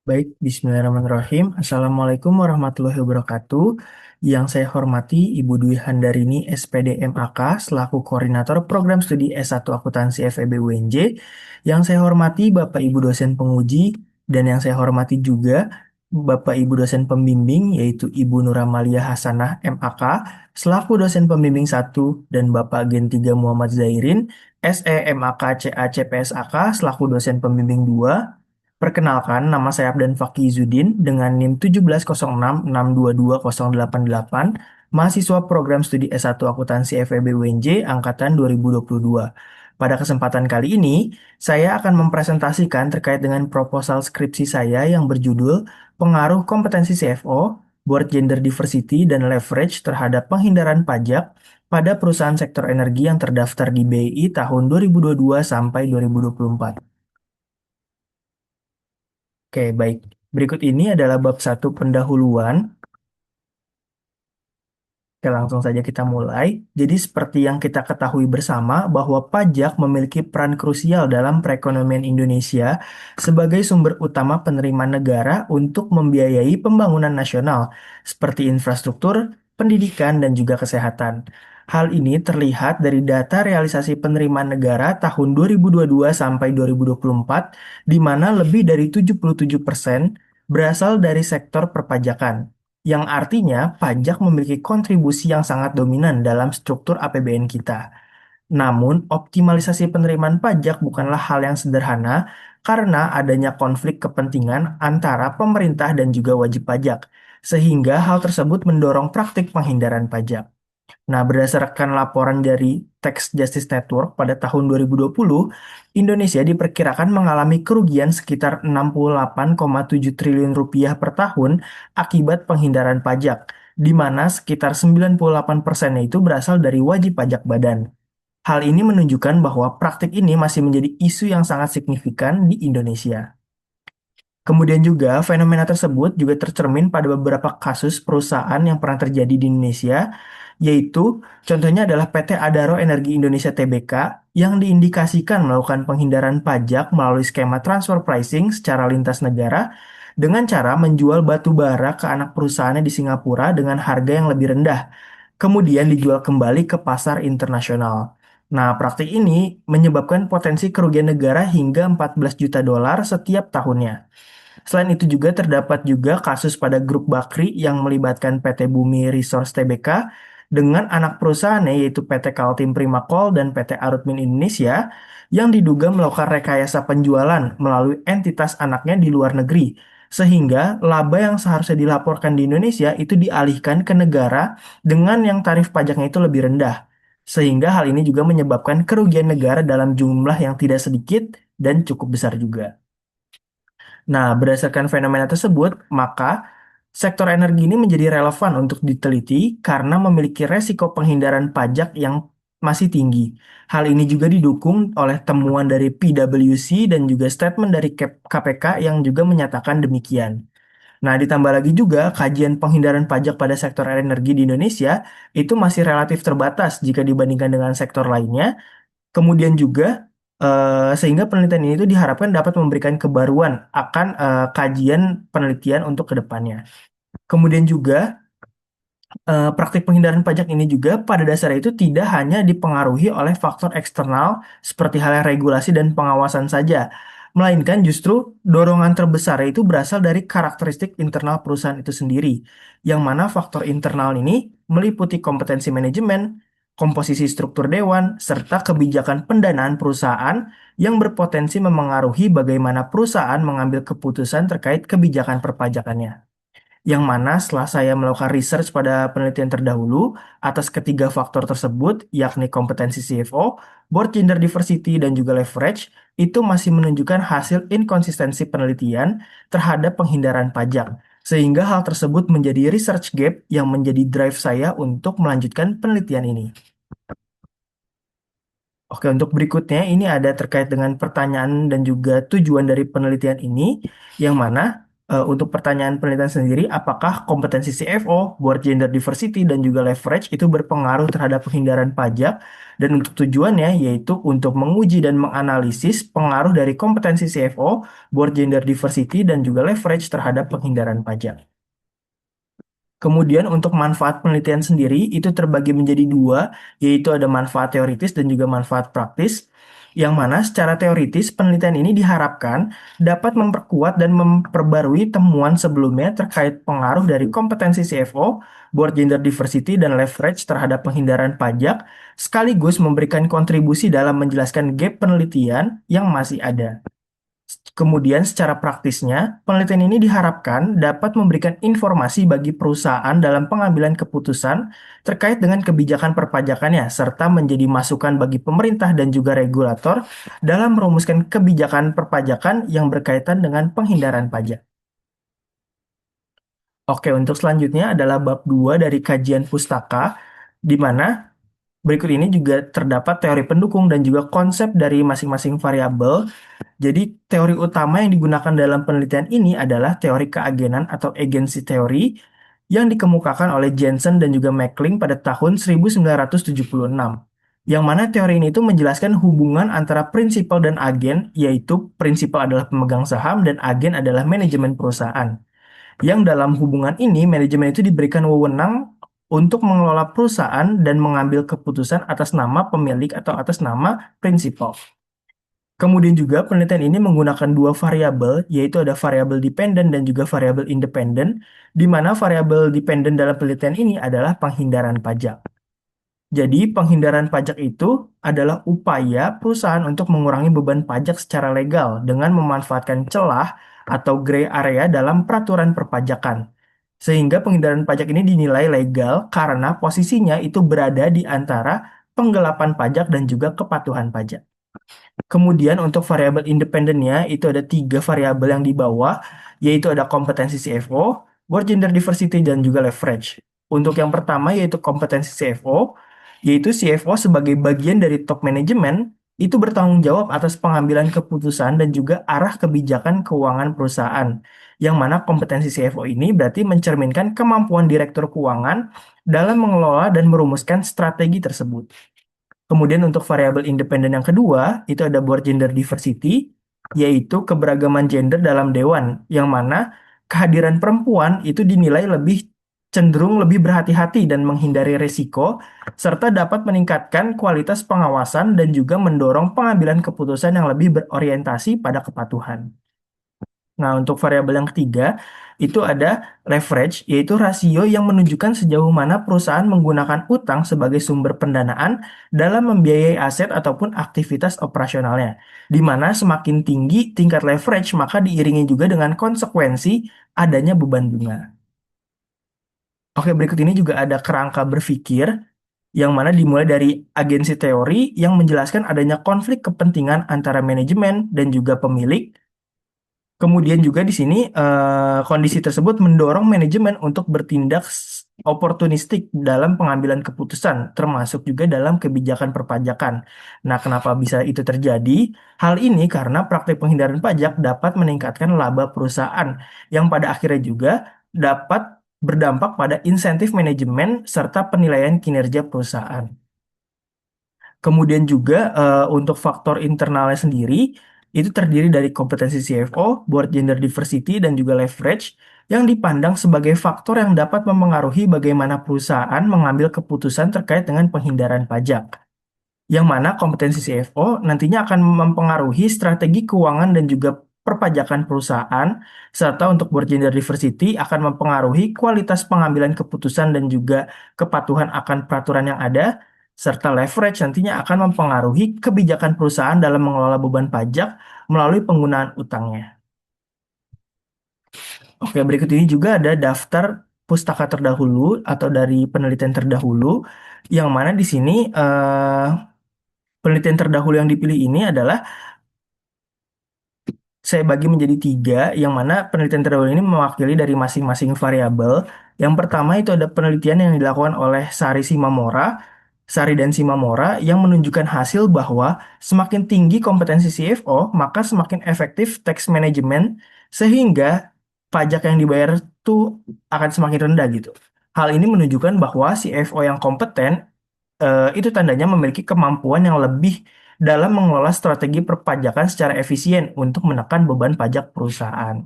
Baik, Bismillahirrahmanirrahim. Assalamualaikum warahmatullahi wabarakatuh. Yang saya hormati Ibu Dwi Handarini, SPD MAK, selaku Koordinator Program Studi S1 Akuntansi FEB UNJ. Yang saya hormati Bapak Ibu dosen penguji, dan yang saya hormati juga Bapak Ibu dosen pembimbing, yaitu Ibu Nuramalia Hasanah MAK, selaku dosen pembimbing 1, dan Bapak Gen 3 Muhammad Zairin, SE MAK CA CPSAK, selaku dosen pembimbing 2. Perkenalkan, nama saya Abdan Fakih Zudin dengan NIM 1706622088, mahasiswa program studi S1 Akuntansi FEB UNJ angkatan 2022. Pada kesempatan kali ini, saya akan mempresentasikan terkait dengan proposal skripsi saya yang berjudul Pengaruh Kompetensi CFO, Board Gender Diversity, dan Leverage terhadap Penghindaran Pajak pada perusahaan sektor energi yang terdaftar di BI tahun 2022 sampai 2024. Oke, baik. Berikut ini adalah bab satu pendahuluan. Oke, langsung saja kita mulai. Jadi seperti yang kita ketahui bersama bahwa pajak memiliki peran krusial dalam perekonomian Indonesia sebagai sumber utama penerimaan negara untuk membiayai pembangunan nasional seperti infrastruktur, pendidikan, dan juga kesehatan. Hal ini terlihat dari data realisasi penerimaan negara tahun 2022 sampai 2024, di mana lebih dari 77% berasal dari sektor perpajakan, yang artinya pajak memiliki kontribusi yang sangat dominan dalam struktur APBN kita. Namun, optimalisasi penerimaan pajak bukanlah hal yang sederhana karena adanya konflik kepentingan antara pemerintah dan juga wajib pajak, sehingga hal tersebut mendorong praktik penghindaran pajak. Nah, berdasarkan laporan dari Tax Justice Network pada tahun 2020, Indonesia diperkirakan mengalami kerugian sekitar 68,7 triliun rupiah per tahun akibat penghindaran pajak, di mana sekitar 98% itu berasal dari wajib pajak badan. Hal ini menunjukkan bahwa praktik ini masih menjadi isu yang sangat signifikan di Indonesia. Kemudian juga fenomena tersebut juga tercermin pada beberapa kasus perusahaan yang pernah terjadi di Indonesia, yaitu contohnya adalah PT Adaro Energi Indonesia Tbk yang diindikasikan melakukan penghindaran pajak melalui skema transfer pricing secara lintas negara dengan cara menjual batu bara ke anak perusahaannya di Singapura dengan harga yang lebih rendah, kemudian dijual kembali ke pasar internasional. Nah, praktik ini menyebabkan potensi kerugian negara hingga 14 juta dolar setiap tahunnya. Selain itu juga terdapat juga kasus pada grup Bakri yang melibatkan PT Bumi Resource Tbk dengan anak perusahaannya yaitu PT Kaltim Primakol dan PT Arutmin Indonesia yang diduga melakukan rekayasa penjualan melalui entitas anaknya di luar negeri. Sehingga laba yang seharusnya dilaporkan di Indonesia itu dialihkan ke negara dengan yang tarif pajaknya itu lebih rendah. Sehingga hal ini juga menyebabkan kerugian negara dalam jumlah yang tidak sedikit dan cukup besar juga. Nah, berdasarkan fenomena tersebut, maka sektor energi ini menjadi relevan untuk diteliti karena memiliki resiko penghindaran pajak yang masih tinggi. Hal ini juga didukung oleh temuan dari PwC dan juga statement dari KPK yang juga menyatakan demikian. Nah, ditambah lagi juga kajian penghindaran pajak pada sektor energi di Indonesia itu masih relatif terbatas jika dibandingkan dengan sektor lainnya. Kemudian juga sehingga penelitian ini tuh diharapkan dapat memberikan kebaruan akan kajian penelitian untuk kedepannya. Kemudian juga praktik penghindaran pajak ini juga pada dasarnya itu tidak hanya dipengaruhi oleh faktor eksternal seperti halnya regulasi dan pengawasan saja, melainkan justru dorongan terbesar itu berasal dari karakteristik internal perusahaan itu sendiri, yang mana faktor internal ini meliputi kompetensi manajemen, komposisi struktur dewan, serta kebijakan pendanaan perusahaan yang berpotensi memengaruhi bagaimana perusahaan mengambil keputusan terkait kebijakan perpajakannya. Yang mana setelah saya melakukan research pada penelitian terdahulu atas ketiga faktor tersebut, yakni kompetensi CFO, board gender diversity, dan juga leverage, itu masih menunjukkan hasil inkonsistensi penelitian terhadap penghindaran pajak. Sehingga hal tersebut menjadi research gap yang menjadi drive saya untuk melanjutkan penelitian ini. Oke, untuk berikutnya ini ada terkait dengan pertanyaan dan juga tujuan dari penelitian ini, yang mana untuk pertanyaan penelitian sendiri, apakah kompetensi CFO, Board Gender Diversity, dan juga leverage itu berpengaruh terhadap penghindaran pajak? Dan untuk tujuannya yaitu untuk menguji dan menganalisis pengaruh dari kompetensi CFO, Board Gender Diversity, dan juga leverage terhadap penghindaran pajak. Kemudian untuk manfaat penelitian sendiri itu terbagi menjadi dua, yaitu ada manfaat teoritis dan juga manfaat praktis. Yang mana secara teoritis penelitian ini diharapkan dapat memperkuat dan memperbarui temuan sebelumnya terkait pengaruh dari kompetensi CFO, Board Gender Diversity, dan leverage terhadap penghindaran pajak, sekaligus memberikan kontribusi dalam menjelaskan gap penelitian yang masih ada. Kemudian secara praktisnya, penelitian ini diharapkan dapat memberikan informasi bagi perusahaan dalam pengambilan keputusan terkait dengan kebijakan perpajakannya, serta menjadi masukan bagi pemerintah dan juga regulator dalam merumuskan kebijakan perpajakan yang berkaitan dengan penghindaran pajak. Oke, untuk selanjutnya adalah bab 2 dari kajian pustaka, di mana berikut ini juga terdapat teori pendukung dan juga konsep dari masing-masing variabel. Jadi, teori utama yang digunakan dalam penelitian ini adalah teori keagenan atau agency teori yang dikemukakan oleh Jensen dan juga Mackling pada tahun 1976. Yang mana teori ini itu menjelaskan hubungan antara prinsipal dan agen, yaitu prinsipal adalah pemegang saham dan agen adalah manajemen perusahaan. Yang dalam hubungan ini, manajemen itu diberikan wewenang untuk mengelola perusahaan dan mengambil keputusan atas nama pemilik atau atas nama prinsipal. Kemudian juga penelitian ini menggunakan dua variabel, yaitu ada variabel dependen dan juga variabel independen, di mana variabel dependen dalam penelitian ini adalah penghindaran pajak. Jadi, penghindaran pajak itu adalah upaya perusahaan untuk mengurangi beban pajak secara legal dengan memanfaatkan celah atau gray area dalam peraturan perpajakan. Sehingga penghindaran pajak ini dinilai legal karena posisinya itu berada di antara penggelapan pajak dan juga kepatuhan pajak. Kemudian untuk variabel independennya itu ada tiga variabel yang dibawa, yaitu ada kompetensi CFO, Board Gender Diversity, dan juga leverage. Untuk yang pertama yaitu kompetensi CFO, yaitu CFO sebagai bagian dari top manajemen itu bertanggung jawab atas pengambilan keputusan dan juga arah kebijakan keuangan perusahaan. Yang mana kompetensi CFO ini berarti mencerminkan kemampuan direktur keuangan dalam mengelola dan merumuskan strategi tersebut. Kemudian untuk variabel independen yang kedua, itu ada board gender diversity, yaitu keberagaman gender dalam dewan, yang mana kehadiran perempuan itu dinilai lebih cenderung lebih berhati-hati dan menghindari risiko, serta dapat meningkatkan kualitas pengawasan dan juga mendorong pengambilan keputusan yang lebih berorientasi pada kepatuhan. Nah, untuk variabel yang ketiga, itu ada leverage, yaitu rasio yang menunjukkan sejauh mana perusahaan menggunakan utang sebagai sumber pendanaan dalam membiayai aset ataupun aktivitas operasionalnya. Di mana semakin tinggi tingkat leverage, maka diiringi juga dengan konsekuensi adanya beban bunga. Oke, berikut ini juga ada kerangka berpikir, yang mana dimulai dari agensi teori yang menjelaskan adanya konflik kepentingan antara manajemen dan juga pemilik. Kemudian juga di sini kondisi tersebut mendorong manajemen untuk bertindak oportunistik dalam pengambilan keputusan, termasuk juga dalam kebijakan perpajakan. Nah, kenapa bisa itu terjadi? Hal ini karena praktik penghindaran pajak dapat meningkatkan laba perusahaan, yang pada akhirnya juga dapat berdampak pada insentif manajemen serta penilaian kinerja perusahaan. Kemudian juga untuk faktor internalnya sendiri itu terdiri dari kompetensi CFO, board gender diversity, dan juga leverage yang dipandang sebagai faktor yang dapat memengaruhi bagaimana perusahaan mengambil keputusan terkait dengan penghindaran pajak. Yang mana kompetensi CFO nantinya akan mempengaruhi strategi keuangan dan juga perpajakan perusahaan, serta untuk board gender diversity akan mempengaruhi kualitas pengambilan keputusan dan juga kepatuhan akan peraturan yang ada, serta leverage nantinya akan mempengaruhi kebijakan perusahaan dalam mengelola beban pajak melalui penggunaan utangnya. Oke, berikut ini juga ada daftar pustaka terdahulu atau dari penelitian terdahulu, yang mana di sini penelitian terdahulu yang dipilih ini adalah saya bagi menjadi tiga, yang mana penelitian terdahulu ini mewakili dari masing-masing variabel. Yang pertama itu ada penelitian yang dilakukan oleh Sari dan Simamora, yang menunjukkan hasil bahwa semakin tinggi kompetensi CFO, maka semakin efektif tax management, sehingga pajak yang dibayar tuh akan semakin rendah gitu. Hal ini menunjukkan bahwa CFO yang kompeten itu tandanya memiliki kemampuan yang lebih dalam mengelola strategi perpajakan secara efisien untuk menekan beban pajak perusahaan.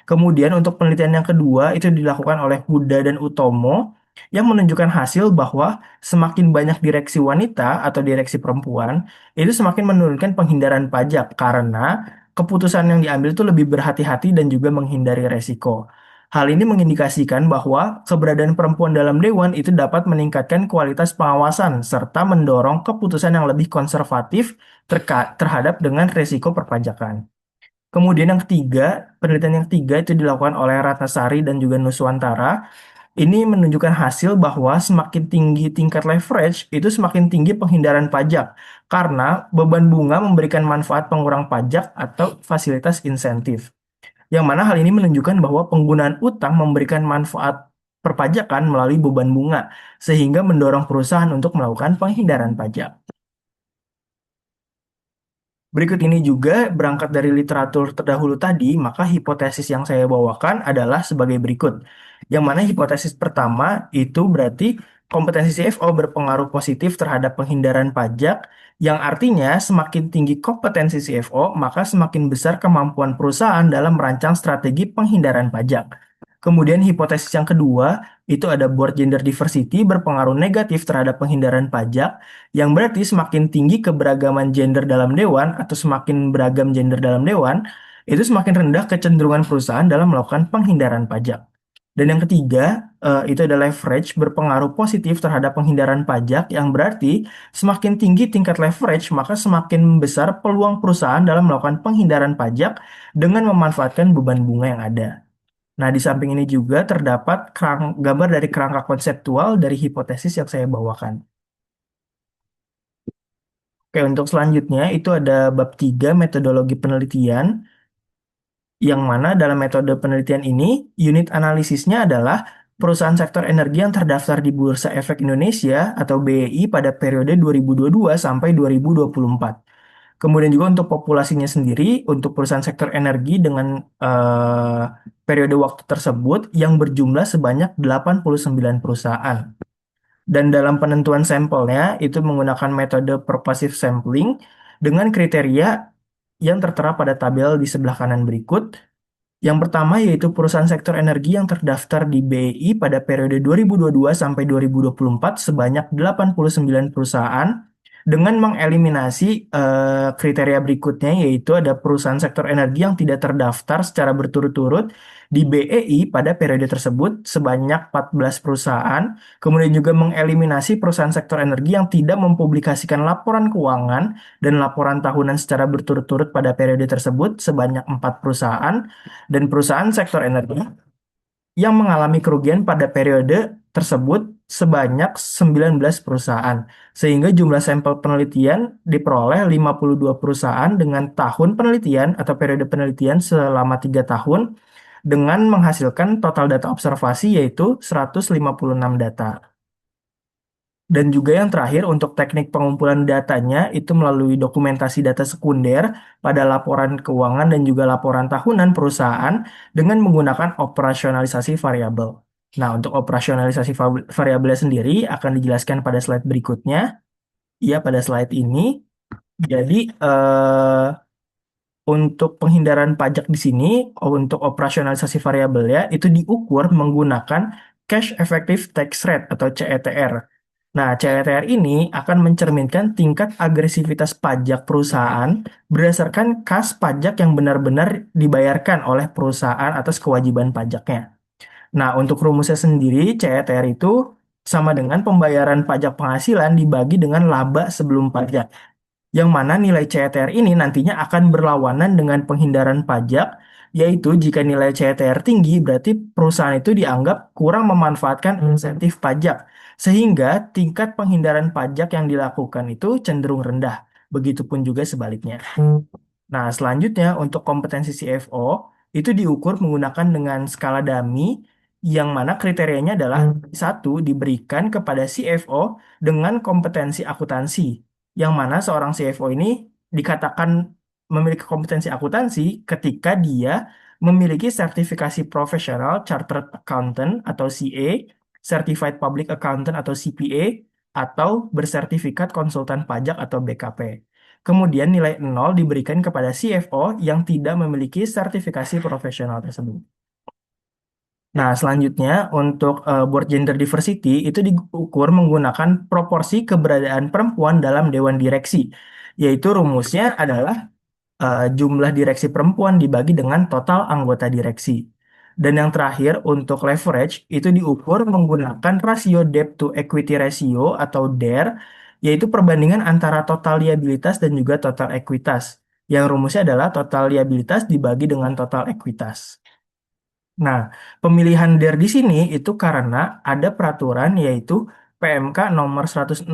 Kemudian untuk penelitian yang kedua itu dilakukan oleh Huda dan Utomo yang menunjukkan hasil bahwa semakin banyak direksi wanita atau direksi perempuan itu semakin menurunkan penghindaran pajak karena keputusan yang diambil itu lebih berhati-hati dan juga menghindari resiko. Hal ini mengindikasikan bahwa keberadaan perempuan dalam dewan itu dapat meningkatkan kualitas pengawasan serta mendorong keputusan yang lebih konservatif terhadap dengan resiko perpajakan. Kemudian yang ketiga, penelitian yang ketiga itu dilakukan oleh Ratnasari dan juga Nuswantara. Ini menunjukkan hasil bahwa semakin tinggi tingkat leverage, itu semakin tinggi penghindaran pajak. Karena beban bunga memberikan manfaat pengurang pajak atau fasilitas insentif. Yang mana hal ini menunjukkan bahwa penggunaan utang memberikan manfaat perpajakan melalui beban bunga, sehingga mendorong perusahaan untuk melakukan penghindaran pajak. Berikut ini juga berangkat dari literatur terdahulu tadi, maka hipotesis yang saya bawakan adalah sebagai berikut. Yang mana hipotesis pertama itu berarti kompetensi CFO berpengaruh positif terhadap penghindaran pajak, yang artinya semakin tinggi kompetensi CFO, maka semakin besar kemampuan perusahaan dalam merancang strategi penghindaran pajak. Kemudian hipotesis yang kedua itu ada board gender diversity berpengaruh negatif terhadap penghindaran pajak, yang berarti semakin tinggi keberagaman gender dalam dewan atau semakin beragam gender dalam dewan, itu semakin rendah kecenderungan perusahaan dalam melakukan penghindaran pajak. Dan yang ketiga, itu ada leverage berpengaruh positif terhadap penghindaran pajak, yang berarti semakin tinggi tingkat leverage, maka semakin besar peluang perusahaan dalam melakukan penghindaran pajak dengan memanfaatkan beban bunga yang ada. Nah, di samping ini juga terdapat gambar dari kerangka konseptual dari hipotesis yang saya bawakan. Oke, untuk selanjutnya itu ada bab 3 metodologi penelitian, yang mana dalam metode penelitian ini unit analisisnya adalah perusahaan sektor energi yang terdaftar di Bursa Efek Indonesia atau BEI pada periode 2022 sampai 2024. Kemudian juga untuk populasinya sendiri, untuk perusahaan sektor energi dengan eh, periode waktu tersebut yang berjumlah sebanyak 89 perusahaan. Dan dalam penentuan sampelnya itu menggunakan metode purposive sampling dengan kriteria yang tertera pada tabel di sebelah kanan berikut. Yang pertama yaitu perusahaan sektor energi yang terdaftar di BEI pada periode 2022 sampai 2024 sebanyak 89 perusahaan dengan mengeliminasi kriteria berikutnya, yaitu ada perusahaan sektor energi yang tidak terdaftar secara berturut-turut di BEI pada periode tersebut sebanyak 14 perusahaan. Kemudian juga mengeliminasi perusahaan sektor energi yang tidak mempublikasikan laporan keuangan dan laporan tahunan secara berturut-turut pada periode tersebut sebanyak 4 perusahaan, dan perusahaan sektor energi yang mengalami kerugian pada periode tersebut sebanyak 19 perusahaan. Sehingga jumlah sampel penelitian diperoleh 52 perusahaan dengan tahun penelitian atau periode penelitian selama 3 tahun dengan menghasilkan total data observasi yaitu 156 data. Dan juga yang terakhir untuk teknik pengumpulan datanya itu melalui dokumentasi data sekunder pada laporan keuangan dan juga laporan tahunan perusahaan dengan menggunakan operasionalisasi variabel. Nah, untuk operasionalisasi variabelnya sendiri akan dijelaskan pada slide berikutnya. Ya, pada slide ini. Jadi, untuk penghindaran pajak di sini, untuk operasionalisasi variabelnya itu diukur menggunakan Cash Effective Tax Rate atau CETR. Nah, CETR ini akan mencerminkan tingkat agresivitas pajak perusahaan berdasarkan kas pajak yang benar-benar dibayarkan oleh perusahaan atas kewajiban pajaknya. Nah, untuk rumusnya sendiri, CETR itu sama dengan pembayaran pajak penghasilan dibagi dengan laba sebelum pajak. Yang mana nilai CETR ini nantinya akan berlawanan dengan penghindaran pajak, yaitu jika nilai CETR tinggi, berarti perusahaan itu dianggap kurang memanfaatkan insentif pajak, sehingga tingkat penghindaran pajak yang dilakukan itu cenderung rendah. Begitupun juga sebaliknya. Nah, selanjutnya untuk kompetensi CFO itu diukur menggunakan dengan skala dummy, yang mana kriterianya adalah satu diberikan kepada CFO dengan kompetensi akuntansi, yang mana seorang CFO ini dikatakan memiliki kompetensi akuntansi ketika dia memiliki sertifikasi profesional Chartered Accountant atau CA, Certified Public Accountant atau CPA, atau bersertifikat konsultan pajak atau BKP. Kemudian nilai nol diberikan kepada CFO yang tidak memiliki sertifikasi profesional tersebut. Nah, selanjutnya untuk board gender diversity itu diukur menggunakan proporsi keberadaan perempuan dalam dewan direksi, yaitu rumusnya adalah jumlah direksi perempuan dibagi dengan total anggota direksi. Dan yang terakhir untuk leverage itu diukur menggunakan rasio debt to equity ratio atau DER, yaitu perbandingan antara total liabilitas dan juga total ekuitas. Yang rumusnya adalah total liabilitas dibagi dengan total ekuitas. Nah, pemilihan DER di sini itu karena ada peraturan yaitu PMK nomor 169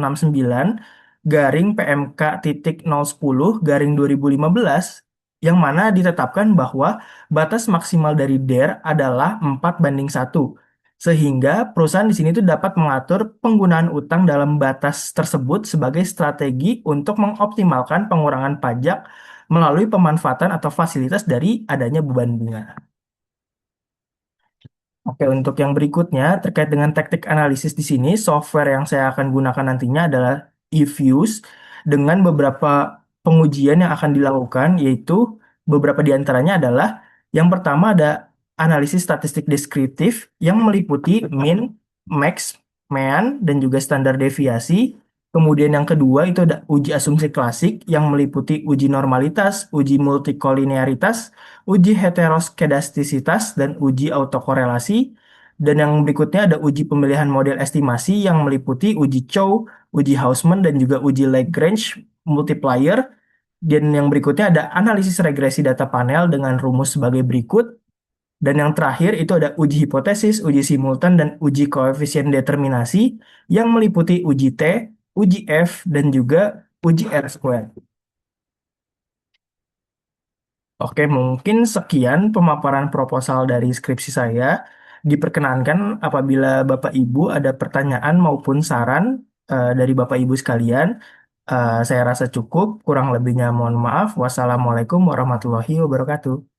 garing PMK titik 010 garing 2015 yang mana ditetapkan bahwa batas maksimal dari DER adalah 4:1. Sehingga perusahaan di sini itu dapat mengatur penggunaan utang dalam batas tersebut sebagai strategi untuk mengoptimalkan pengurangan pajak melalui pemanfaatan atau fasilitas dari adanya beban bunga. Oke, untuk yang berikutnya terkait dengan teknik analisis di sini, software yang saya akan gunakan nantinya adalah eViews dengan beberapa pengujian yang akan dilakukan, yaitu beberapa di antaranya adalah yang pertama ada analisis statistik deskriptif yang meliputi min, max, mean, dan juga standar deviasi. Kemudian yang kedua itu ada uji asumsi klasik yang meliputi uji normalitas, uji multikolinearitas, uji heteroskedastisitas, dan uji autokorelasi. Dan yang berikutnya ada uji pemilihan model estimasi yang meliputi uji Chow, uji Hausman, dan juga uji Lagrange multiplier. Dan yang berikutnya ada analisis regresi data panel dengan rumus sebagai berikut. Dan yang terakhir itu ada uji hipotesis, uji simultan, dan uji koefisien determinasi yang meliputi uji T, uji F, dan juga uji R squared. Oke, mungkin sekian pemaparan proposal dari skripsi saya. Diperkenankan apabila Bapak Ibu ada pertanyaan maupun saran dari Bapak Ibu sekalian, saya rasa cukup. Kurang lebihnya mohon maaf. Wassalamualaikum warahmatullahi wabarakatuh.